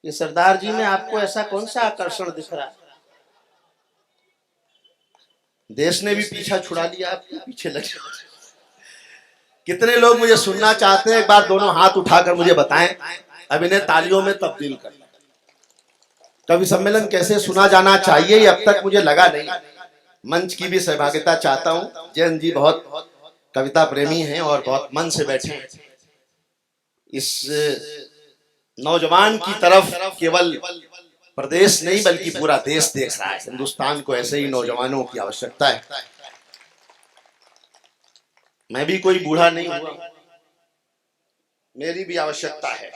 कि सरदार जी में आपको ऐसा कौन सा आकर्षण दिख रहा है? देश ने भी पीछा छुड़ा लिया, आपके पीछे लगे। कितने लोग मुझे सुनना चाहते हैं? एक बार दोनों हाथ उठाकर मुझे बताएं, अब इन्हें तालियों में तब्दील कर। कवि सम्मेलन कैसे सुना जाना चाहिए ये अब तक मुझे लगा नहीं। मंच की भी सहभागिता चाहता हूं। जैन जी बहुत कविता प्रेमी हैं और बहुत मन से बैठे हैं। इस नौजवान की तरफ केवल प्रदेश नहीं बल्कि पूरा देश देख रहा है। हिंदुस्तान को ऐसे ही नौजवानों की आवश्यकता है। मैं भी कोई बूढ़ा नहीं हुआ, मेरी भी आवश्यकता है।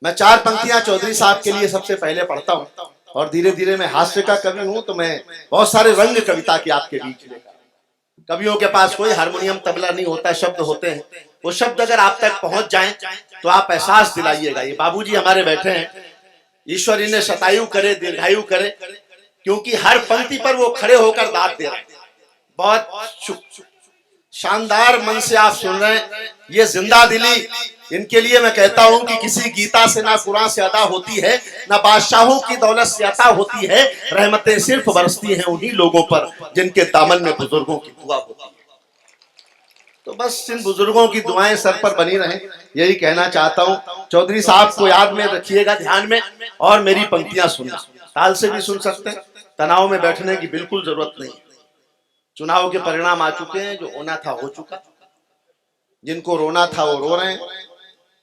मैं 4 पंक्तियां चौधरी साहब के लिए सबसे पहले पढ़ता हूं और धीरे धीरे मैं हास्य का कवि हूं तो मैं बहुत सारे रंग कविता के आपके बीच लेकर। कवियों के पास कोई हारमोनियम तबला नहीं होता, शब्द होते हैं। वो शब्द अगर आप तक पहुंच जाएं तो आप एहसास दिलाइएगा। ये बाबूजी हमारे बैठे हैं, ईश्वर इन्हें शतायु करे, दीर्घायु करे, क्योंकि हर पंक्ति पर वो खड़े होकर दाद दे रहे हैं। बहुत शानदार मन से आप सुन रहे हैं। ये जिंदा दिली इनके लिए मैं कहता हूं कि किसी गीता से ना कुरान से अदा होती है, ना बादशाहों की दौलत से अता होती है। रहमतें सिर्फ बरसती हैं उन्हीं लोगों पर जिनके दामन में बुजुर्गों की दुआ होती है। तो बस इन बुजुर्गों की दुआएं सर पर बनी रहें, यही कहना चाहता हूं। चौधरी साहब को याद में रखिएगा, ध्यान में, और मेरी पंक्तियां सुनना। ताल से भी सुन सकते हैं, तनाव में बैठने की बिल्कुल जरूरत नहीं। चुनाव के परिणाम आ चुके हैं, जो होना था हो चुका। जिनको रोना था वो रो रहे हैं,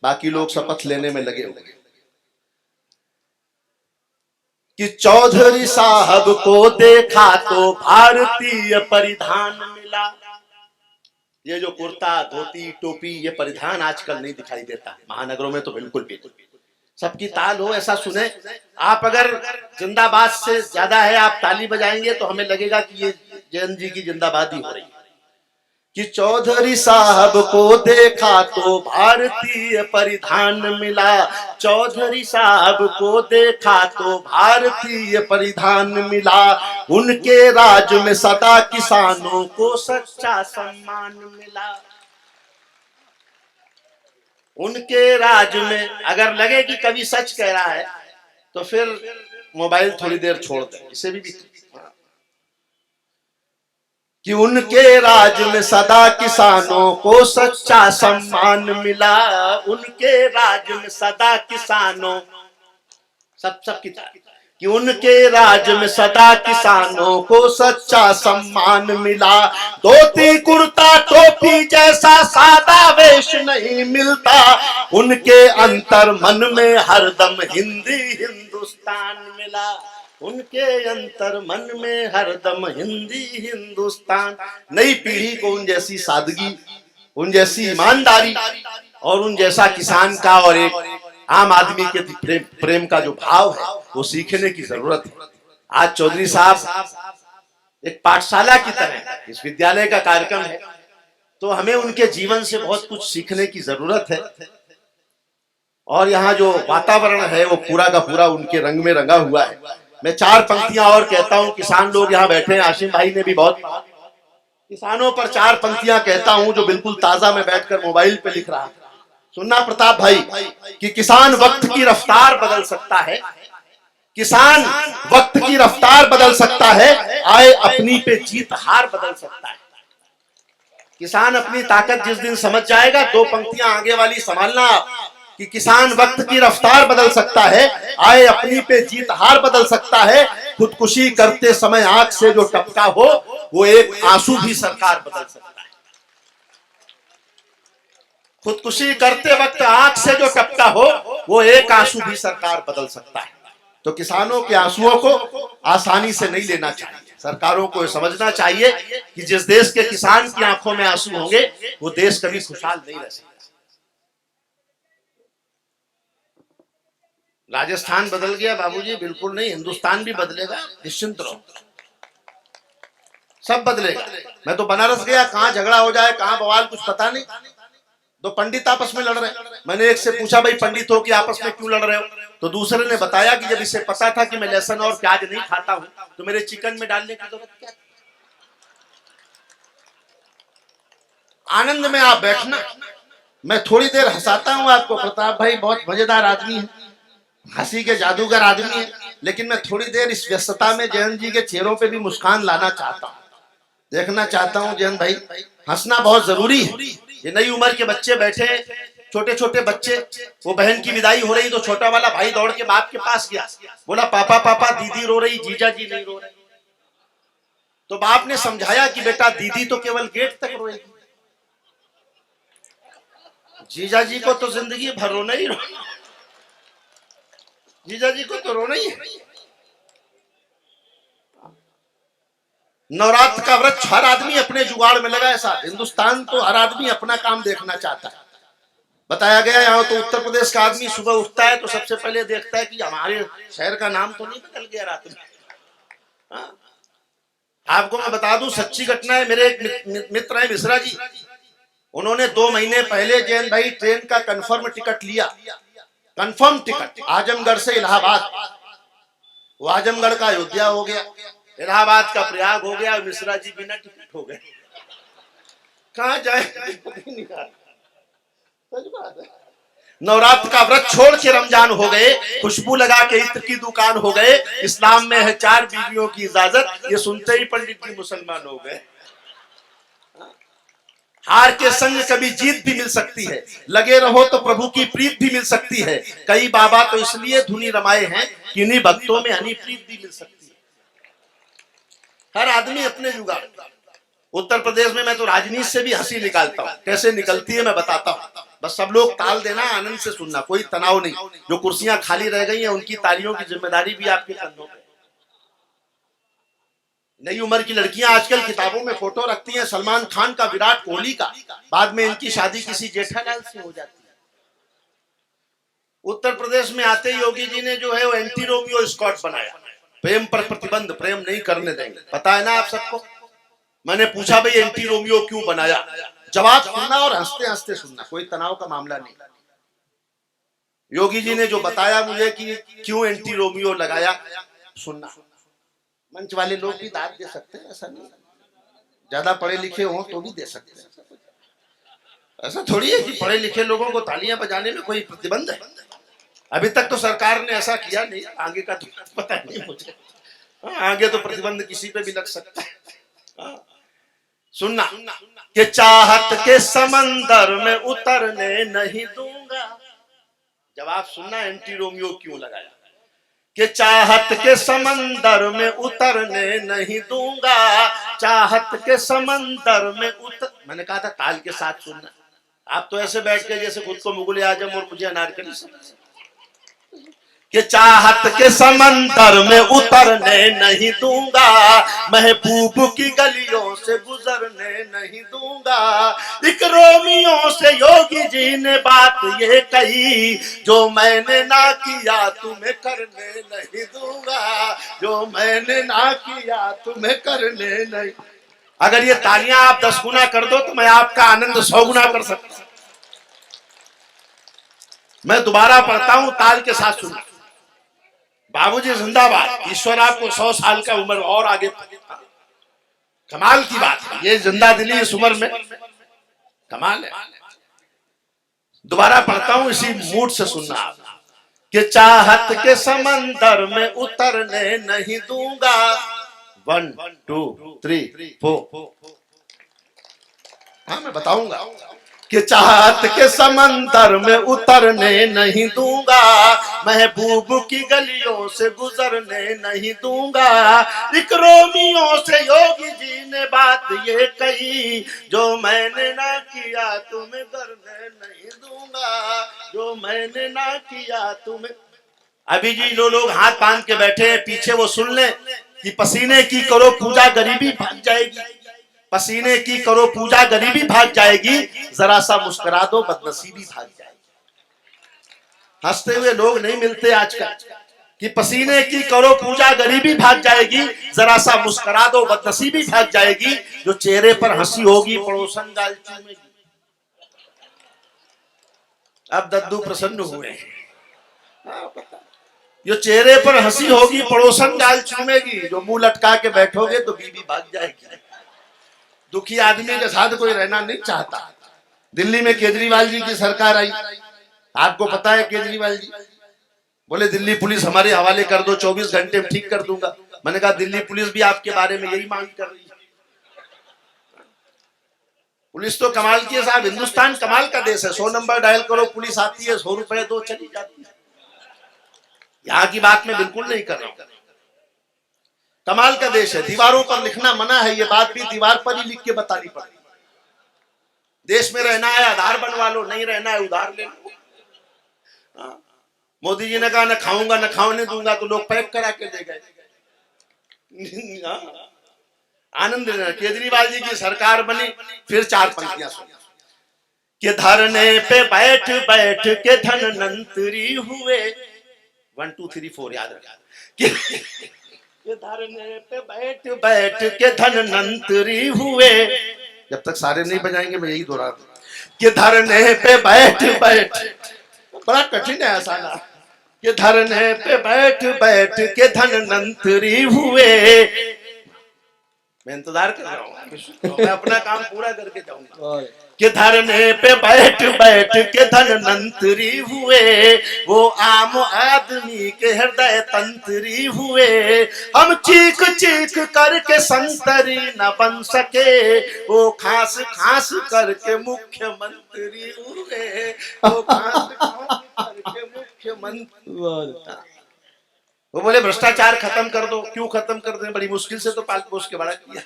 बाकी लोग शपथ लेने में लगे हुए कि चौधरी साहब को देखा तो भारतीय परिधान मिला। ये जो कुर्ता धोती टोपी ये परिधान आजकल नहीं दिखाई देता महानगरों में, तो बिल्कुल भी सबकी ताल हो ऐसा सुने। आप अगर जिंदाबाद से ज्यादा है आप ताली बजाएंगे तो हमें लगेगा कि ये जैन जी की जिंदाबादी हो रही है। कि चौधरी साहब को देखा तो भारतीय परिधान मिला, चौधरी साहब को देखा तो भारतीय परिधान मिला। उनके राज में सदा किसानों को सच्चा सम्मान मिला। उनके राज में, अगर लगे कि कवि सच कह रहा है तो फिर मोबाइल थोड़ी देर छोड़ दें। इसे भी कि उनके राज में सदा किसानों को सच्चा सम्मान मिला। उनके राज में सदा किसानों सब की कि उनके राज में सदा किसानों को सच्चा सम्मान मिला। धोती कुर्ता टोपी जैसा सादा वेश नहीं मिलता, उनके अंतर मन में हरदम हिंदी हिंदुस्तान मिला। उनके अंतर मन में हरदम हिंदी हिंदुस्तान। नई पीढ़ी को उन जैसी सादगी, उन जैसी ईमानदारी और उन जैसा किसान का और एक आम आदमी के प्रेम का जो भाव है वो सीखने की जरूरत है। आज चौधरी साहब एक पाठशाला की तरह इस विद्यालय का कार्यक्रम है, तो हमें उनके जीवन से बहुत कुछ सीखने की जरूरत है। और यहाँ जो वातावरण है वो पूरा का पूरा उनके रंग में रंगा हुआ है। मैं 4 पंक्तियां और कहता हूं। किसान लोग यहाँ बैठे हैं, आशिम भाई ने भी बहुत किसानों पर 4 पंक्तियां कहता हूं जो बिल्कुल ताजा में बैठकर मोबाइल पे लिख रहा। सुनना प्रताप भाई कि किसान वक्त की रफ्तार बदल सकता है, किसान वक्त की रफ्तार बदल सकता है, आए अपनी पे जीत हार बदल सकता है। किसान अपनी ताकत जिस दिन समझ जाएगा, 2 पंक्तियां आगे वाली संभालना कि किसान वक्त की रफ्तार बदल सकता है, आए अपनी पे जीत हार बदल सकता है। खुदकुशी करते समय आंख से जो टपका हो वो एक आंसू भी सरकार बदल सकता है। खुदकुशी करते वक्त आंख से जो टपका हो वो एक आंसू भी सरकार बदल सकता है। तो किसानों के आंसुओं को आसानी से नहीं लेना चाहिए। सरकारों को समझना चाहिए कि जिस देश के किसान की आंखों में आंसू होंगे वो देश कभी खुशहाल नहीं रह सकता। राजस्थान बदल गया बाबूजी? बिल्कुल नहीं, हिंदुस्तान भी बदलेगा, निश्चिंत रहो, सब बदलेगा। मैं तो बनारस गया, कहां झगड़ा हो जाए कहां बवाल कुछ पता नहीं। 2 पंडित आपस में लड़ रहे हैं। मैंने एक से पूछा भाई पंडित हो कि आपस में क्यों लड़ रहे हो? तो दूसरे ने बताया कि जब इसे पता था कि मैं लहसुन और प्याज नहीं खाता हूं तो मेरे चिकन में डालने की जरूरत क्या? आनंद में आप बैठना। मैं थोड़ी देर हंसाता हूं आपको, प्रताप भाई बहुत मजेदार आदमी है, हंसी के जादूगर आदमी है, लेकिन मैं थोड़ी देर इस व्यस्तता में जयंत जी के चेहरों पे भी मुस्कान लाना चाहता हूँ, देखना चाहता हूँ। जयंत भाई, हंसना बहुत जरूरी है। ये नई उम्र के बच्चे बैठे, छोटे छोटे बच्चे, वो बहन की विदाई हो रही तो छोटा वाला भाई दौड़ के बाप के पास गया, बोला पापा पापा दीदी रो रही, जीजा जी नहीं रो रहे। तो बाप ने समझाया कि बेटा दीदी तो केवल गेट तक रोएगी, जीजा जी को तो जिंदगी भर रोना ही रोना, जीजा जी को तो रोना ही है। नवरात्र का व्रत हर आदमी अपने जुगाड़ में लगा है साहब। हिंदुस्तान तो हर आदमी अपना काम देखना चाहता है। बताया गया यहाँ तो उत्तर प्रदेश का आदमी सुबह उठता है तो सबसे पहले देखता है कि हमारे शहर का नाम तो नहीं बदल गया रात में। हाँ? आपको मैं बता दूं सच्ची घटना है। मेरे एक मित्र है मिश्रा जी, उन्होंने 2 महीने पहले जैन भाई ट्रेन का कंफर्म टिकट लिया, कंफर्म टिकट आजमगढ़ से इलाहाबाद। वो आजमगढ़ का अयोध्या हो गया, इलाहाबाद का प्रयाग हो गया, मिश्रा जी बिना टिकट हो गए। कहां जाए? नवरात्र का व्रत छोड़ के रमजान हो गए, खुशबू लगा के इत्र की दुकान हो गए, इस्लाम में है 4 बीवियों की इजाजत, ये सुनते ही पंडित जी मुसलमान हो गए। हार के संग कभी जीत भी मिल सकती है, लगे रहो तो प्रभु की प्रीत भी मिल सकती है। कई बाबा तो इसलिए धुनी रमाए हैं कि इन्हीं भक्तों में हनी प्रीत भी मिल सकती है। हर आदमी अपने जुगाड़। उत्तर प्रदेश में मैं तो राजनीति से भी हंसी निकालता हूँ, कैसे निकलती है मैं बताता हूँ, बस सब लोग ताल देना, आनंद से सुनना, कोई तनाव नहीं। जो कुर्सियां खाली रह गई हैं उनकी तालियों की जिम्मेदारी भी आपके कंधों पे। नई उम्र की लड़कियां आजकल किताबों में फोटो रखती हैं सलमान खान का, विराट कोहली का, बाद में इनकी शादी किसी जेठालाल से हो जाती है। उत्तर प्रदेश में आते ही योगी जी ने जो है वो एंटी रोमियो स्कॉट बनाया, प्रेम पर प्रतिबंध, प्रेम नहीं करने देंगे। पता है ना आप सबको। मैंने पूछा भाई एंटी रोमियो क्यों बनाया, जवाब सुनना और हंसते हंसते सुनना, कोई तनाव का मामला नहीं। योगी जी ने जो बताया मुझे कि क्यों एंटी रोमियो लगाया, सुनना। मंच वाले लोग भी दाद दे सकते हैं, ऐसा नहीं, ज्यादा पढ़े लिखे हो तो भी दे सकते हैं, ऐसा थोड़ी है कि पढ़े लिखे लोगों को तालियां बजाने में कोई प्रतिबंध है। अभी तक तो सरकार ने ऐसा किया नहीं, आगे का तो पता नहीं मुझे। आगे तो प्रतिबंध किसी पे भी लग सकता है। सुनना कि चाहत के समंदर में उतरने नहीं दूंगा, जवाब सुनना एंटी रोमियो क्यों लगाया। कि चाहत के समंदर में उतरने नहीं दूंगा, चाहत के समंदर में मैंने कहा था ताल के साथ सुनना। आप तो ऐसे बैठ के जैसे खुद को मुगल आजम और मुझे अनारकली समझ। कि चाहत के समंदर में उतरने नहीं दूंगा, महबूब की गलियों से गुजरने नहीं दूंगा। एक रोमियो से योगी जी ने बात ये कही, जो मैंने ना किया तुम्हें करने नहीं दूंगा, जो मैंने ना किया तुम्हें करने नहीं। अगर ये तालियां आप 10 गुना कर दो तो मैं आपका आनंद 100 गुना कर सकता हूं। मैं दोबारा पढ़ता हूं, ताल के साथ सुना। बाबूजी जिंदाबाद, ईश्वर आपको 100 साल का उम्र और आगे। कमाल की बात है, ये जिंदा दिली इस उम्र में कमाल है। दोबारा पढ़ता हूं, इसी मूड से सुनना आप। कि चाहत के समंदर में उतरने नहीं दूंगा। 1 2 3 4। हाँ मैं बताऊंगा। कि चाहत के समंदर में उतरने नहीं दूंगा, महबूब की गलियों से गुजरने नहीं दूंगा। एक रोमियो से योगी जी ने बात ये कही, जो मैंने ना किया तुम्हें करने नहीं दूंगा, जो मैंने ना किया तुम्हें। अभी जी लोग हाथ बांध के बैठे हैं, पीछे वो सुन ले कि पसीने की करो पूजा गरीबी भाग जाएगी, पसीने की करो पूजा गरीबी भाग जाएगी, जरा सा मुस्कुरा दो बदनसीबी भाग जाएगी। हंसते हुए लोग नहीं मिलते आजकल कि पसीने की करो पूजा गरीबी भाग जाएगी, जरा सा मुस्कुरा दो बदनसीबी भाग जाएगी। जो चेहरे पर हंसी होगी पड़ोसन गाल चूमेगी। अब दद्दू प्रसन्न हुए, जो चेहरे पर हंसी होगी पड़ोसन गाल चूमेगी, जो मुंह लटका के बैठोगे तो बीवी भाग जाएगी। दुखी आदमी के साथ कोई रहना नहीं चाहता। दिल्ली में केजरीवाल जी की सरकार आई, आपको पता है केजरीवाल जी बोले दिल्ली पुलिस हमारे हवाले कर दो, 24 घंटे में ठीक कर दूंगा। मैंने कहा दिल्ली पुलिस भी आपके बारे में यही मांग कर रही है। पुलिस तो कमाल की है साहब, हिंदुस्तान कमाल का देश है। 100 नंबर डायल करो, पुलिस आती है, 100 रुपए दो, चली जाती है। यहाँ की बात मैं बिल्कुल नहीं कर रहा हूं। कमाल का देश है। दीवारों पर लिखना मना है, ये बात भी दीवार पर ही लिख के बतानी पड़ेगी। देश में रहना है आधार बनवा लो, नहीं रहना है उधार ले लो। मोदी जी ने कहा न खाऊंगा न खाने दूंगा, तो लोग पैक करा के दे गए। आनंद लेना। केजरीवाल जी की सरकार बनी, फिर 4 पंक्तियां सुनी कि धरने पे बैठ बैठ के धनवंतरी हुए। 1 2 3 4 याद रखा कि धरने पे बैठ बैठ के धनवंतरी हुए। जब तक सारे नहीं बजाएंगे मैं यही दोहरा दूं कि धरने पे बैठ बैठ, बड़ा कठिन है आसाना, कि धरने पे बैठ बैठ के धनवंतरी हुए। मैं इंतजार कर रहा हूँ, मैं अपना काम पूरा करके जाऊंगा। कि धरने पे बैठ बैठ के धनवंतरी हुए, वो आम आदमी के हृदय तंत्री हुए। हम चीख चीख करके संतरी न बन सके, वो खास खास करके मुख्यमंत्री हुए। वो खास खास करके मुख्यमंत्री। वो बोले भ्रष्टाचार खत्म कर दो। क्यों खत्म कर दें? बड़ी मुश्किल से तो पाल पोस के बड़ा किया,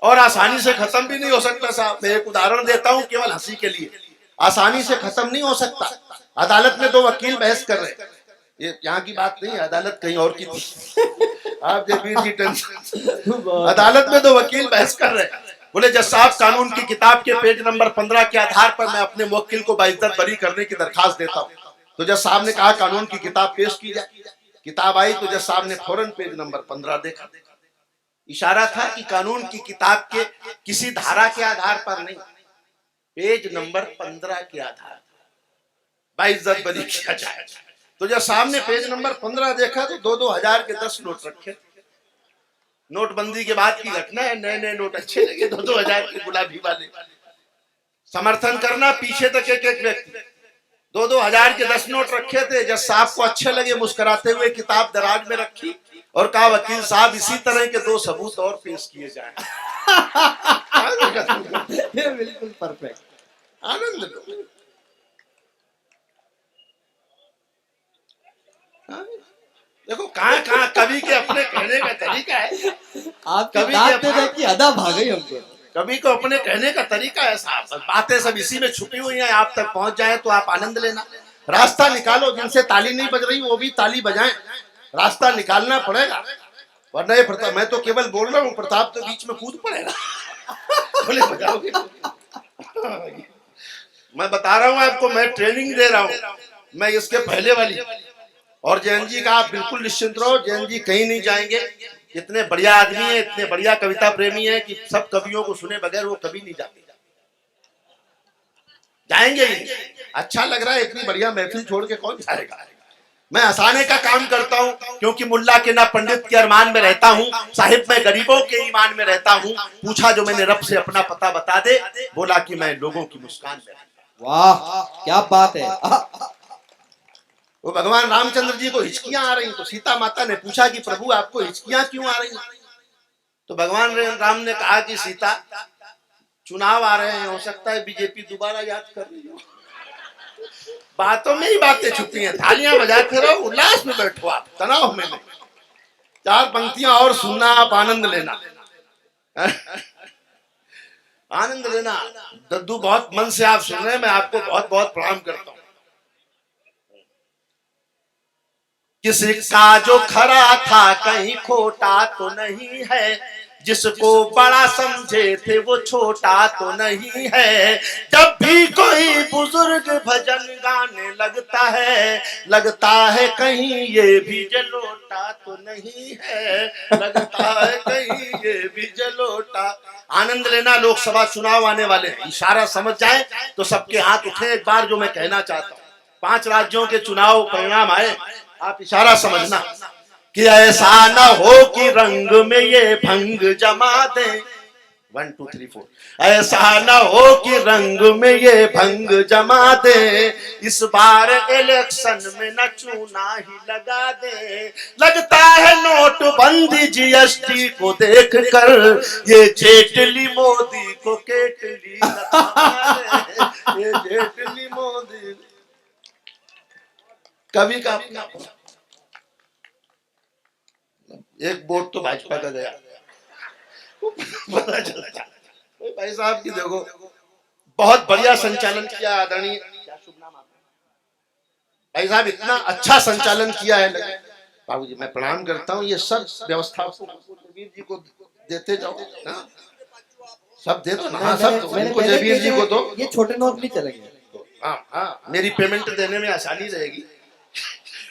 और आसानी से खत्म भी नहीं हो सकता साहब। मैं एक उदाहरण देता हूं केवल हंसी के लिए। आसानी से खत्म नहीं हो सकता। अदालत में 2 वकील बहस कर रहे, ये यहाँ की बात नहीं है, अदालत कहीं और की थी। आप जगवीर जी टेंशन। अदालत में 2 वकील बहस कर रहे, बोले जज साहब कानून की किताब के पेज नंबर 15 के आधार पर मैं अपने मुवक्किल को बाइज्जत बरी करने की दरखास्त देता हूँ। तो जज साहब ने कहा कानून की किताब पेश की जाए। किताब आई तो जज साहब ने फौरन पेज नंबर 15 देखा। इशारा था कि कानून की किताब के किसी धारा के आधार पर नहीं, पेज नंबर 15 के आधार बाइज्जत बरी किया जाए। तो जब सामने पेज नंबर 15 देखा तो 2-2 हजार के 10 नोट रखे। नोटबंदी के बाद की घटना है, नए नए नोट अच्छे लगे, 2-2 हजार के गुलाबी वाले। समर्थन करना पीछे तक एक एक व्यक्ति। 2-2 हजार के 10 नोट रखे थे। जज साहब को अच्छे लगे, मुस्कुराते हुए किताब दराज में रखी और कहा वकील साहब इसी तरह के 2 सबूत और पेश किए जाएं। बिल्कुल परफेक्ट। आनंद लो। देखो कहाँ कवि के अपने कहने का तरीका है। आपकी की अदा भाग गई हमको। कवि को अपने कहने का तरीका है साहब। बातें सब इसी में छुपी हुई हैं, आप तक पहुंच जाए तो आप आनंद लेना। रास्ता निकालो, जिनसे ताली नहीं बज रही वो भी ताली बजाएं। रास्ता निकालना पड़ेगा, वरना ये प्रताप, मैं तो केवल बोल रहा हूँ, प्रताप तो बीच में कूद पड़ेगा। बोले बजाओगे? मैं बता रहा हूँ आपको, मैं ट्रेनिंग दे रहा हूँ, मैं इसके पहले वाली। और जैन जी का आप बिल्कुल निश्चिंत रहो, जैन जी कहीं नहीं जाएंगे। इतने बढ़िया आदमी है, इतने बढ़िया कविता प्रेमी है कि सब कवियों को सुने बगैर वो कभी नहीं जाते, जाएंगे ही। अच्छा लग रहा है, इतनी बढ़िया महफिल छोड़ के कौन जाएगा। मैं हंसाने का काम करता हूँ, क्योंकि मुल्ला के ना पंडित के अरमान में रहता हूँ, साहिब मैं गरीबों के ईमान में रहता हूँ। पूछा जो मैंने रब से अपना पता बता दे, बोला कि मैं लोगों की मुस्कान में। वाह क्या बात है। वो भगवान रामचंद्र जी को हिचकियां आ रही, तो सीता माता ने पूछा कि प्रभु आपको हिचकियां क्यों आ रही? तो भगवान राम ने कहा कि सीता चुनाव आ रहे हैं, हो सकता है बीजेपी दोबारा याद कर रही हो। बातों में ही बातें छुपी हैं। थालियां बजाते रहो, उल्लास में बैठो, आप तनाव में नहीं। 4 पंक्तियां और सुनना, आप आनंद लेना। आनंद लेना। दद्दू बहुत मन से आप सुन रहे हैं, मैं आपको बहुत बहुत प्रणाम करता हूं। किसी का जो खरा था कहीं खोटा तो नहीं है, जिसको बड़ा समझे थे वो छोटा तो नहीं है। जब भी कोई बुजुर्ग भजन गाने लगता है कहीं ये भी जलोटा तो नहीं है, लगता है कहीं ये भी जलोटा। आनंद लेना, लोकसभा चुनाव आने वाले हैं, इशारा समझ जाए तो सबके हाथ उठे। एक बार जो मैं कहना चाहता हूँ, 5 राज्यों के चुनाव परिणाम आए, आप इशारा समझना कि ऐसा न हो कि रंग में ये भंग जमा दे, 1 2 3 4। ऐसा न हो कि रंग में ये भंग जमा दे, इस बार इलेक्शन में न चूना ही लगा दे। लगता है नोटबंदी जीएसटी को देख कर ये जेटली मोदी को केटली न थमा दे, ये जेटली मोदी। कवि का अपना एक वोट तो भाजपा का गया, पता चलता। भाई साहब की देखो, बहुत बढ़िया संचालन किया आदरणीय, क्या शुभ नाम आपका? भाई साहब इतना अच्छा संचालन किया है। बाबू जी मैं प्रणाम करता हूँ। ये सब व्यवस्था जयवीर जी को देते जाओ ना, सब दे दो ना। हाँ सब इनको जयवीर जी को दो। ये छोटे नोट नहीं चलेंगे। हाँ हाँ, मेरी पेमेंट देने में आसानी रहेगी।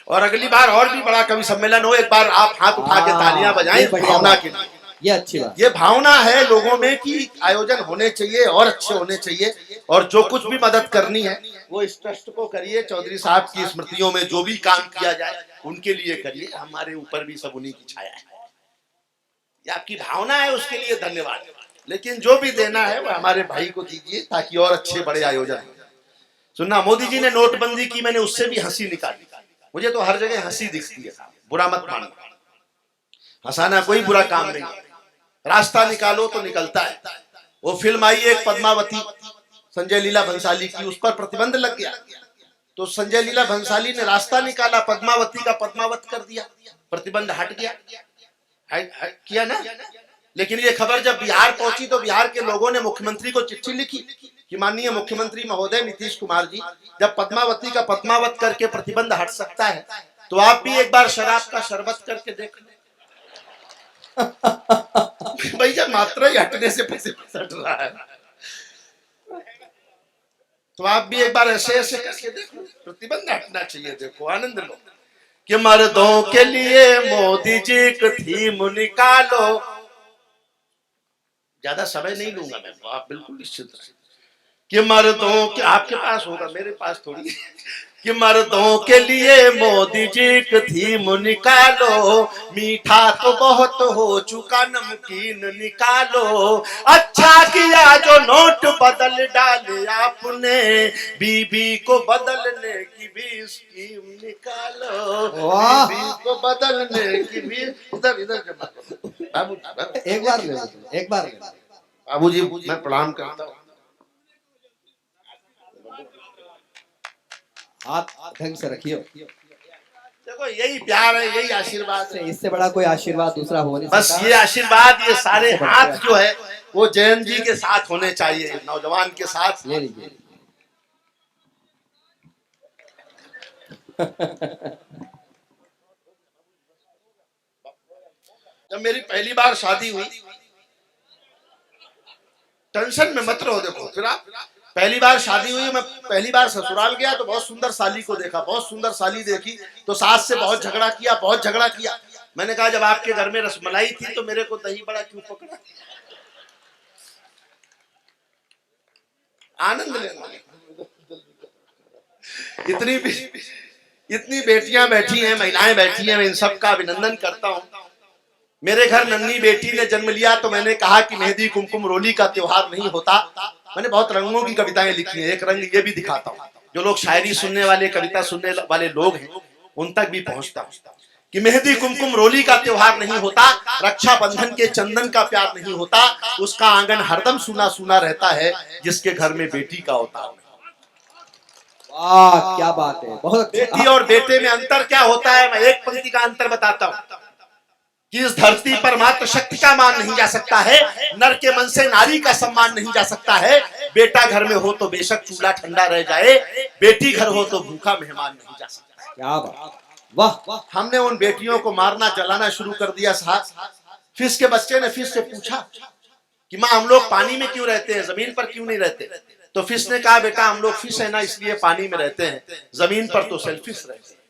और अगली बार और भी बड़ा कवि सम्मेलन हो, एक बार आप हाथ उठा के तालियां बजाएं भावना के लिए। ये अच्छी बात, ये भावना है लोगों में कि आयोजन होने चाहिए और अच्छे होने चाहिए। और जो कुछ भी मदद करनी है वो इस ट्रस्ट को करिए। चौधरी साहब की स्मृतियों में जो भी काम किया जाए उनके लिए करिए। हमारे ऊपर भी सब उन्हीं की छाया है। ये आपकी भावना है, उसके लिए धन्यवाद। लेकिन जो भी देना है वो हमारे भाई को दीजिए ताकि और अच्छे बड़े आयोजन हो। सुनना, मोदी जी ने नोटबंदी की, मैंने उससे भी हंसी निकाली। मुझे तो हर जगह हंसी दिखती है, बुरा मत मानो। हंसाना कोई बुरा काम नहीं है, रास्ता निकालो तो निकलता है। वो फिल्म आई एक पद्मावती, संजय लीला भंसाली की, उस पर प्रतिबंध लग गया तो संजय लीला भंसाली ने रास्ता निकाला, पद्मावती का पद्मावत कर दिया, प्रतिबंध हट गया। किया ना। लेकिन ये खबर जब बिहार पहुंची तो बिहार के लोगों ने मुख्यमंत्री को चिट्ठी लिखी कि माननीय मुख्यमंत्री महोदय नीतीश कुमार जी, जब पद्मावती का पद्मावत करके प्रतिबंध हट सकता है तो आप भी एक बार शराब का शरबत करके देख लें। भैया मात्रा ही हटने से हट रहा है, तो आप भी एक बार ऐसे ऐसे करके देखो, प्रतिबंध हटना चाहिए। देखो आनंद लो कि मर्दों के लिए मोदी जी की थीम निकालो। ज्यादा समय नहीं लूंगा मैं, आप बिल्कुल निश्चित रहे कि मर्दों के, आपके पास होगा मेरे पास थोड़ी, कि मर्दों के लिए मोदी जी की थीम निकालो। मीठा तो बहुत हो चुका, नमकीन निकालो। अच्छा किया जो नोट बदल डाले आपने, बीबी को बदलने की भी स्कीम निकालो। बीबी को बदलने की भी, इधर इधर बाबू, एक बार ले, एक बार ले। बाबू जी मैं प्रणाम करता हूँ। हाथ ढंग से रखियो। देखो यही प्यार है, यही आशीर्वाद है। इससे बड़ा कोई आशीर्वाद दूसरा हो नहीं बस सकता। ये आशीर्वाद, ये सारे हाथ जो है वो जयंत जी के साथ होने चाहिए, नौजवान के साथ। ये लीजिए। जब मेरी पहली बार शादी हुई, टेंशन में मत रहो। देखो फिर आप, पहली बार शादी हुई, मैं पहली बार ससुराल गया तो बहुत सुंदर साली को देखा, बहुत सुंदर साली देखी तो सास से बहुत झगड़ा किया, बहुत झगड़ा किया। मैंने कहा जब आपके घर में रसमलाई थी तो मेरे को दही बड़ा क्यों पकड़ा। आनंद लेना। इतनी बेटियां बैठी हैं, महिलाएं बैठी हैं, मैं इन सब का अभिनंदन करता हूं। मेरे घर नन्ही बेटी ने जन्म लिया तो मैंने कहा कि मेहंदी कुमकुम रोली का त्योहार नहीं होता। मैंने बहुत रंगों की कविताएं लिखी हैं, एक रंग ये भी दिखाता हूँ। जो लोग शायरी सुनने वाले, कविता सुनने वाले लोग हैं उन तक भी पहुंचता हूँ कि मेहंदी कुमकुम रोली का त्योहार नहीं होता, रक्षाबंधन के चंदन का प्यार नहीं होता, उसका आंगन हरदम सूना सूना रहता है जिसके घर में बेटी का होता है। वाह क्या बात है, बहुत। बेटी और बेटे में अंतर क्या होता है, मैं एक पंक्ति का अंतर बताता हूँ कि इस धरती पर मात्र शक्ति का मान नहीं जा सकता है, नर के मन से नारी का सम्मान नहीं जा सकता है। बेटा घर में हो तो बेशक चूल्हा ठंडा रह जाए, बेटी घर हो तो भूखा मेहमान नहीं जा सकता। क्या बात, वाह। हमने उन बेटियों को मारना जलाना शुरू कर दिया साहब। फिश के बच्चे ने फिश से पूछा कि माँ हम लोग पानी में क्यों रहते हैं, जमीन पर क्यों नहीं रहते। तो फिश ने कहा बेटा हम लोग फिश है ना इसलिए पानी में रहते हैं, जमीन पर तो सेल्फिश रहते हैं।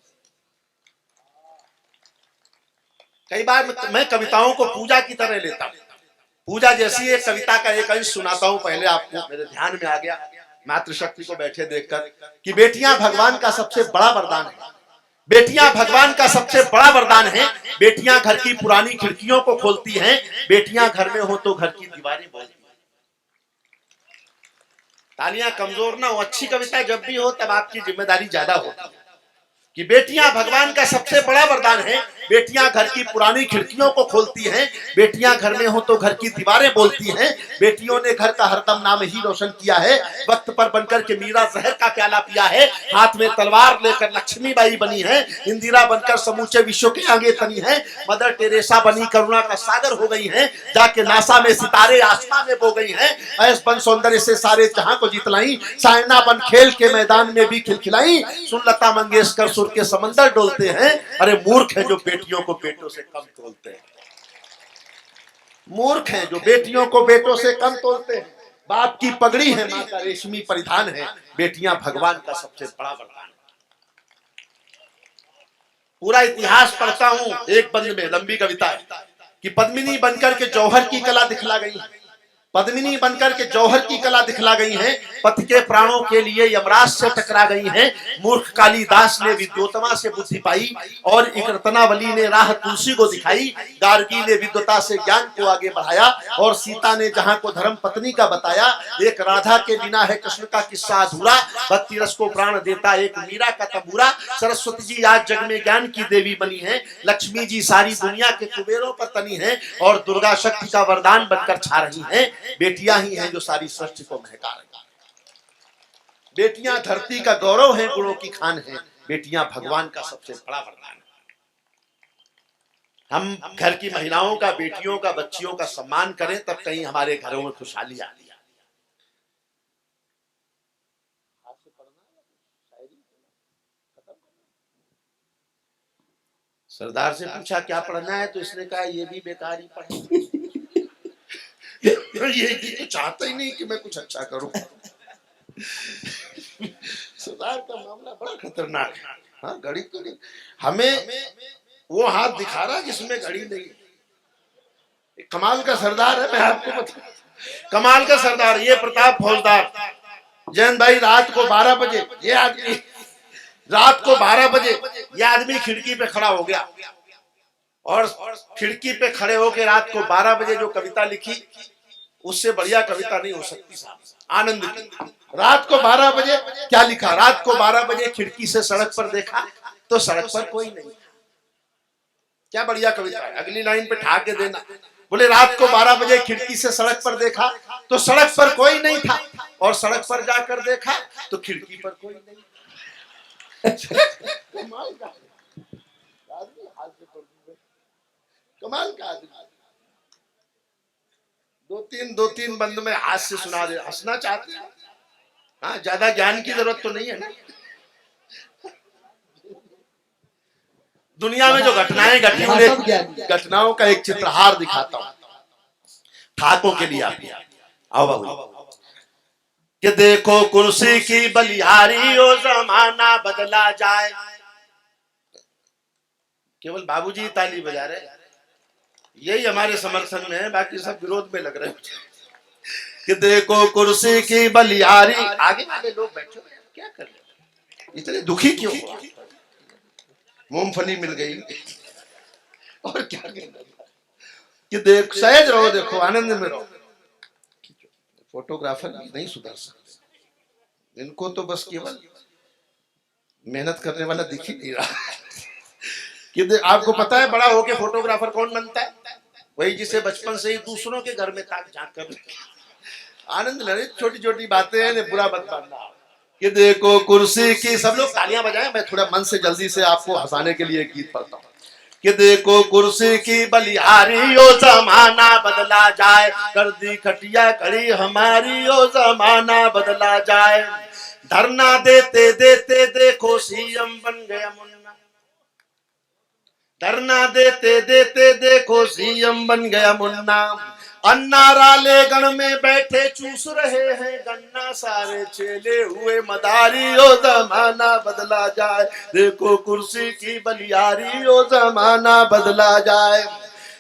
कई बार मैं कविताओं को पूजा की तरह लेता हूँ। पूजा जैसी एक कविता का एक अंश सुनाता हूँ पहले आपको, मेरे ध्यान में आ गया मातृशक्ति को बैठे देखकर कि बेटियां भगवान का सबसे बड़ा वरदान है। बेटियां भगवान का सबसे बड़ा वरदान है। बेटियां घर की पुरानी खिड़कियों को खोलती हैं, बेटियां घर में हो तो घर की दीवारें बोलती हैं। तालियां कमजोर ना हो, अच्छी कविता जब भी हो तब आपकी जिम्मेदारी ज्यादा होती है कि बेटियां भगवान का सबसे बड़ा वरदान है। बेटियां घर की पुरानी खिड़कियों को खोलती हैं, बेटियां घर में हो तो घर की दीवारें बोलती हैं, बेटियों ने घर का हरदम नाम ही रोशन किया है, वक्त पर बनकर के मीरा जहर का प्याला पिया है, हाथ में तलवार लेकर लक्ष्मीबाई बनी है, इंदिरा बनकर समूचे विश्व के आगे तनी है, मदर टेरेसा बनी करुणा का सागर हो गई है, जाके नासा में सितारे आसमां में बो गई हैं, ऐस बन सौंदर्य से सारे जहां को जितलाई, सायना बन खेल के मैदान में भी खिलखिलाई, सुन लता मंगेशकर सुर के समंदर डोलते हैं। अरे मूर्ख हैं जो बेटियों को बेटों से कम तोलते हैं, मूर्ख हैं जो बेटियों को बेटों से कम तोलते हैं। बाप की पगड़ी है, माँ का रेशमी परिधान है, बेटियां भगवान का सबसे बड़ा वरदान है। पूरा इतिहास पढ़ता हूं एक बंद में, लंबी कविता है कि पद्मिनी बनकर के जौहर की कला दिखला गई, पद्मिनी बनकर के जौहर की कला दिखला गई हैं, पति के प्राणों के लिए यमराज से टकरा गई हैं, मूर्ख कालिदास ने विद्योतमा से बुद्धि पाई और एक रत्नावली ने राह तुलसी को दिखाई, गार्गी ने विद्वता से ज्ञान को आगे बढ़ाया और सीता ने जहां को धर्म पत्नी का बताया। एक राधा के बिना है कृष्ण का किस्सा अधूरा, भक्ति रस को प्राण देता एक मीरा का तबूरा, सरस्वती जी आज जग में ज्ञान की देवी बनी है, लक्ष्मी जी सारी दुनिया के कुबेरों पर तनी है और दुर्गा शक्ति का वरदान बनकर छा रही हैं। बेटियां ही हैं जो सारी सृष्टि को महका रही हैं। बेटियां धरती का गौरव हैं, गुणों की खान हैं, बेटियां भगवान का सबसे बड़ा वरदान है। हम घर की महिलाओं का, बेटियों का, बच्चियों का सम्मान करें तब कहीं हमारे घरों में खुशहाली आती है। सरदार से पूछा क्या पढ़ना है तो इसने कहा ये भी बेकार ही पढ़े। ये तो चाहता ही नहीं कि मैं कुछ अच्छा करूं। सरदार का मामला बड़ा खतरनाक है। हाँ, घड़ी तो नहीं, हमें वो हाथ दिखा रहा जिसमें घड़ी नहीं। कमाल का सरदार है, मैं आपको बता, कमाल का सरदार। ये प्रताप फौजदार जैन भाई, रात को 12 बजे ये आदमी, रात को 12 बजे ये आदमी खिड़की पे खड़ा हो गया और खिड़की पे खड़े होकर रात को 12 बजे जो कविता लिखी, उससे बढ़िया कविता नहीं हो सकती साहब। आनंद की रात को 12 बजे क्या लिखा, रात को 12 बजे खिड़की से सड़क पर देखा तो सड़क पर कोई नहीं। क्या बढ़िया कविता है। अगली लाइन पे ठा के देना, बोले रात को 12 बजे खिड़की से सड़क पर देखा तो सड़क पर कोई नहीं था और सड़क पर जाकर देखा तो खिड़की पर कोई नहीं। कमाल का आदमी, कमाल का आदमी। दो तीन बंद में हाथ से सुना दे, हंसना चाहते हैं। हाँ, ज्यादा ज्ञान की जरूरत तो नहीं है ना। दुनिया में जो घटनाएं घटी, उन घटनाओं का एक चित्रहार दिखाता हूं ठाकों के लिए। आओ बाबू कि देखो कुर्सी की बलिहारी ओ जमाना बदला जाए। केवल बाबूजी ताली बजा रहे, यही हमारे समर्थन में है, बाकी सब विरोध में लग रहे हैं। कि देखो कुर्सी की बलिहारी, आगे वाले लोग बैठे हुए क्या कर रहे, इतने दुखी क्यों हुआ? मूंगफली मिल गई और क्या करना। कि देख, सहज रहो, देखो आनंद में रहो। फोटोग्राफर नहीं सुधर सकते, इनको तो बस केवल मेहनत करने वाला दिख ही नहीं रहा। कि आपको पता है बड़ा होके फोटोग्राफर कौन बनता है? वही जिसे बचपन से ही दूसरों के घर में ताक झांक कर आनंद ले। छोटी छोटी बातें हैं, बुरा मत मानना। कि देखो कुर्सी की, सब लोग तालियां बजाएं, मैं थोड़ा मन से जल्दी से आपको हंसाने के लिए एक गीत पढ़ता हूँ। कि देखो कुर्सी की बलिहारी ओ जमाना बदला जाए, कर दी खटिया कड़ी हमारी ओ जमाना बदला जाए, धरना देते देते देखो सीएम बन गया मुन्ना, धरना देते देते देखो सीएम बन गया मुन्ना, अन्ना राले गण में बैठे चूस रहे हैं गन्ना, सारे चेले हुए मदारी ओ जमाना बदला जाए, देखो कुर्सी की बलिहारी ओ जमाना बदला जाए।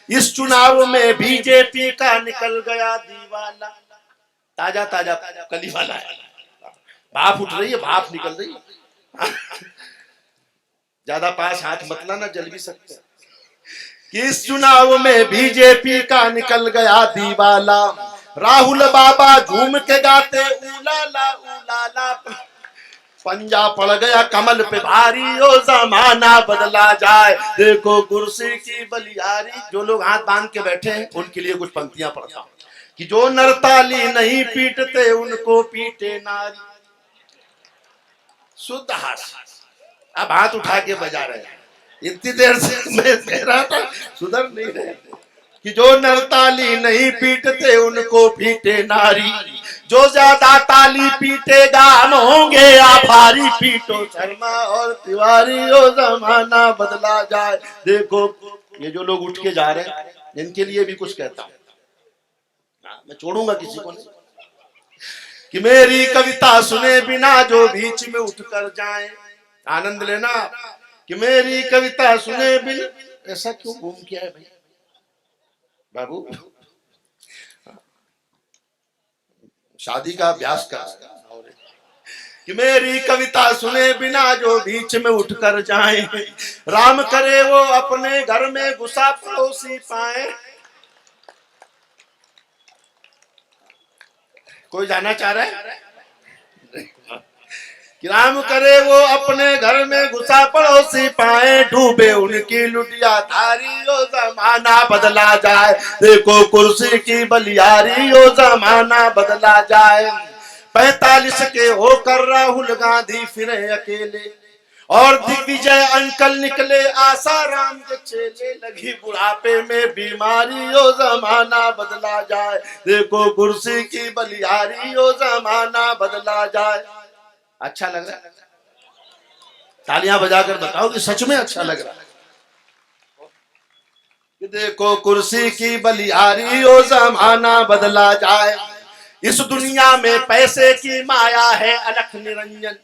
इस चुनाव में बीजेपी का निकल गया दीवाला, ताजा ताजा कली वाला है, भाप उठ रही है, भाप निकल रही है। ज्यादा पास हाथ मत लाना, जल भी सकते हैं। इस चुनाव में बीजेपी का निकल गया दीवाला, राहुल बाबा झूम के गाते उलाला उलाला, पंजा पड़ गया कमल पे भारी, ओ जमाना बदला जाए, देखो कुर्सी की बलियारी। जो लोग हाथ बांध के बैठे हैं उनके लिए कुछ पंक्तियां पढ़ता हूं कि जो नरताली नहीं पीटते उनको पीटे नारी। शुद्ध हास्य। अब हाथ उठा के बजा रहे हैं, इतनी देर से मैं कह रहा था सुधर नहीं रहे कि जो नरताली नहीं पीटते उनको पीटे नारी, जो ज्यादा ताली पीटेगा हम होंगे आभारी, पीटो शर्मा और तिवारी, ओ जमाना बदला जाए। देखो ये जो लोग उठ के जा रहे हैं इनके लिए भी कुछ कहता हूं, मैं छोड़ूंगा किसी को नहीं, कि मेरी कविता सुने बिना जो बीच में उठकर जाए, आनंद लेना, कि मेरी कविता सुने बिना। ऐसा क्यों घूम के आए भाई बाबू, शादी का अभ्यास कर, कि मेरी कविता सुने बिना जो बीच में उठकर जाए, राम करे वो अपने घर में घुसा पड़ोसी पाए। कोई जाना चाह रहा है कि राम करे वो अपने घर में घुसा पड़ोसी पाए, डूबे उनकी लुटिया धारी, ओ जमाना बदला जाए, देखो कुर्सी की बलियारी, ओ जमाना बदला जाए। 45 के होकर राहुल गांधी फिरे अकेले, और दिग्विजय अंकल निकले आसाराम के चेले, लगी बुढ़ापे में बीमारी, ओ जमाना बदला जाए, देखो कुर्सी की बलियारी, ओ जमाना बदला जाए। अच्छा लग रहा है? तालियां बजाकर बताओ कि सच में अच्छा लग रहा है। कि देखो कुर्सी की बलियारी, ओ जमाना बदला जाए। इस दुनिया में पैसे की माया है अलख निरंजन।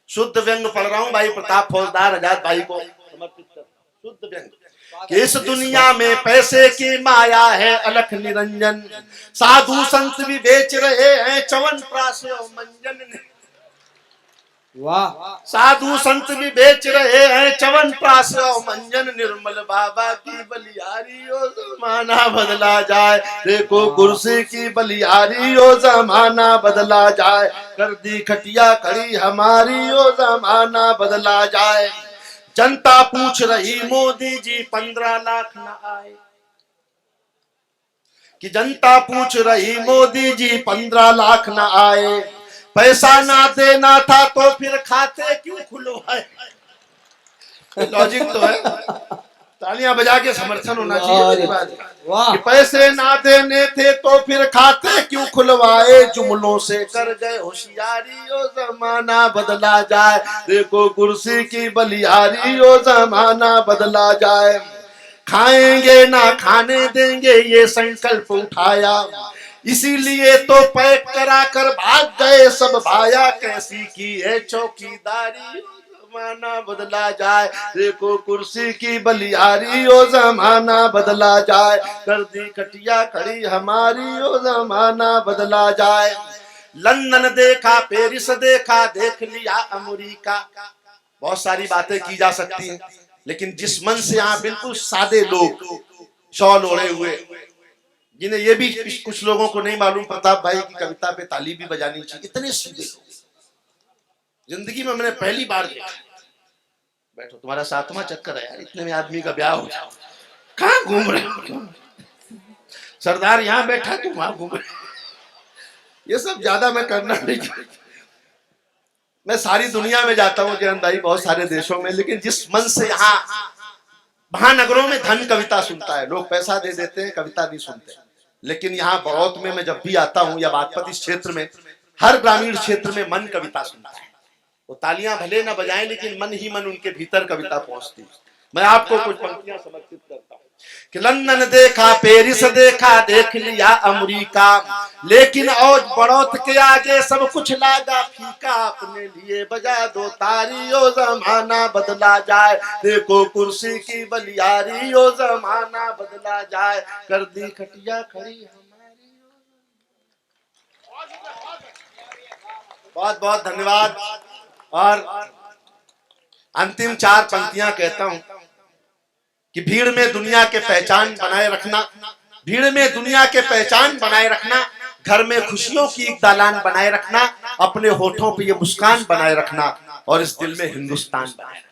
शुद्ध व्यंग पढ़ रहा हूं भाई प्रताप फौजदार आजाद भाई को समर्पित कर, शुद्ध व्यंग। कि इस दुनिया में पैसे की माया है अलख निरंजन, साधु संत भी बेच रहे हैं च्यवनप्राश और मंजन। वाह, साधु संत भी बेच रहे हैं च्यवनप्राश और मंजन, निर्मल बाबा की बलियारी, ओ जमाना बदला जाए, देखो कुर्सी की बलियारी, ओ जमाना बदला जाए। कर दी खटिया खड़ी हमारी, ओ जमाना बदला जाए। जनता पूछ रही मोदी जी 15 लाख न आए, कि जनता पूछ रही मोदी जी 15 लाख न आए, पैसा ना देना था तो फिर खाते क्यों खुलवाए। लॉजिक तो है, तालियां बजा के समर्थन होना चाहिए। वाह, कि पैसे ना देने थे तो फिर खाते क्यों खुलवाए, जुमलों से कर गए होशियारी, ओ जमाना बदला जाए, देखो कुर्सी की बलियारी, ओ जमाना बदला जाए। खाएंगे ना खाने देंगे ये संकल्प उठाया, इसीलिए तो पैक करा कर भाग गए सब भाया, कैसी की है चौकीदारी, जमाना बदला जाए, देखो कुर्सी की बलियारी, ओ जमाना बदला जाए। कर दी खटिया खड़ी हमारी, ओ जमाना बदला जाए। लंदन देखा, पेरिस देखा, देख लिया अमेरिका। बहुत सारी बातें की जा सकती हैं, लेकिन जिस मन से यहाँ बिल्कुल सादे लोग शॉल ओढ़े हुए, जिन्हें ये भी कुछ लोगों को नहीं मालूम प्रताप भाई की कविता पे ताली भी बजानी चाहिए, इतने सीधे जिंदगी में मैंने पहली बार देखा। बैठो, तुम्हारा 7वां चक्कर है यार, इतने में आदमी का ब्याह हो जाओ, कहाँ घूम रहे हो? सरदार यहाँ बैठा तुम वहां घूम रहे। ये सब ज्यादा मैं करना नहीं चाहता। मैं सारी दुनिया में जाता हूँ जयंत भाई, बहुत सारे देशों में, लेकिन जिस मन से यहाँ महानगरों में धन कविता सुनता है, लोग पैसा दे देते हैं कविता नहीं सुनते, लेकिन यहाँ बड़ौत में मैं जब भी आता हूँ या बागपत इस क्षेत्र में, हर ग्रामीण क्षेत्र में मन कविता सुनता है। वो तालियां भले ना बजाएं, लेकिन मन ही मन उनके भीतर कविता पहुंचती है। मैं आपको कुछ पंक्तियां समर्पित करता हूँ कि लंदन देखा, पेरिस देखा, देख लिया अमेरिका, लेकिन और बड़ौत के आगे सब कुछ लागा फीका, अपने लिए बजा दो तारी, ओ जमाना बदला जाए, देखो कुर्सी की बलियारी, ओ जमाना बदला जाए। कर दी खटिया खड़ी हमारी। बहुत बहुत धन्यवाद। और अंतिम 4 पंक्तियां कहता हूं कि भीड़ में दुनिया के पहचान बनाए रखना, भीड़ में दुनिया के पहचान बनाए रखना, घर में खुशियों की एक दालान बनाए रखना, अपने होठों पे ये मुस्कान बनाए रखना और इस दिल में हिंदुस्तान बनाए रखना।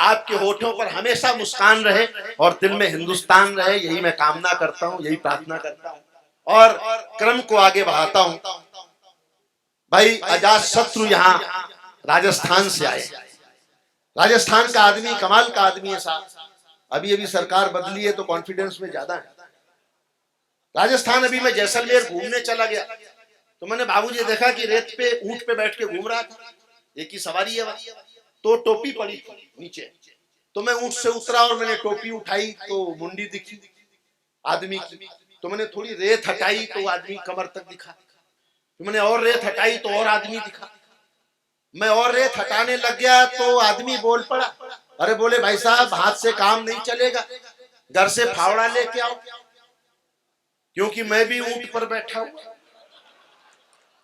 आपके होठों पर हमेशा मुस्कान रहे और दिल में हिंदुस्तान रहे, यही मैं कामना करता हूं, यही प्रार्थना करता हूं और क्रम को आगे बढ़ाता हूं। भाई अजात शत्रु यहाँ राजस्थान से आए। राजस्थान का आदमी कमाल का आदमी है साहब। अभी अभी सरकार बदली है तो कॉन्फिडेंस में ज्यादा है। राजस्थान अभी मैं जैसलमेर घूमने चला गया तो मैंने बाबूजी देखा कि रेत पे ऊंट पे बैठ के घूम रहा था, एक ही सवारी है, तो टोपी पड़ी थी नीचे, तो मैं ऊंट से उतरा और मैंने टोपी उठाई तो मुंडी दिखी आदमी की, तो मैंने थोड़ी रेत हटाई तो आदमी कमर तक दिखा, तो मैंने और रेत हटाई तो और आदमी दिखा, मैं और रेत हटाने लग गया तो आदमी बोल पड़ा, अरे बोले भाई साहब हाथ से काम नहीं चलेगा, घर से फावड़ा लेके आओ, क्योंकि मैं भी ऊंट पर बैठा हूं।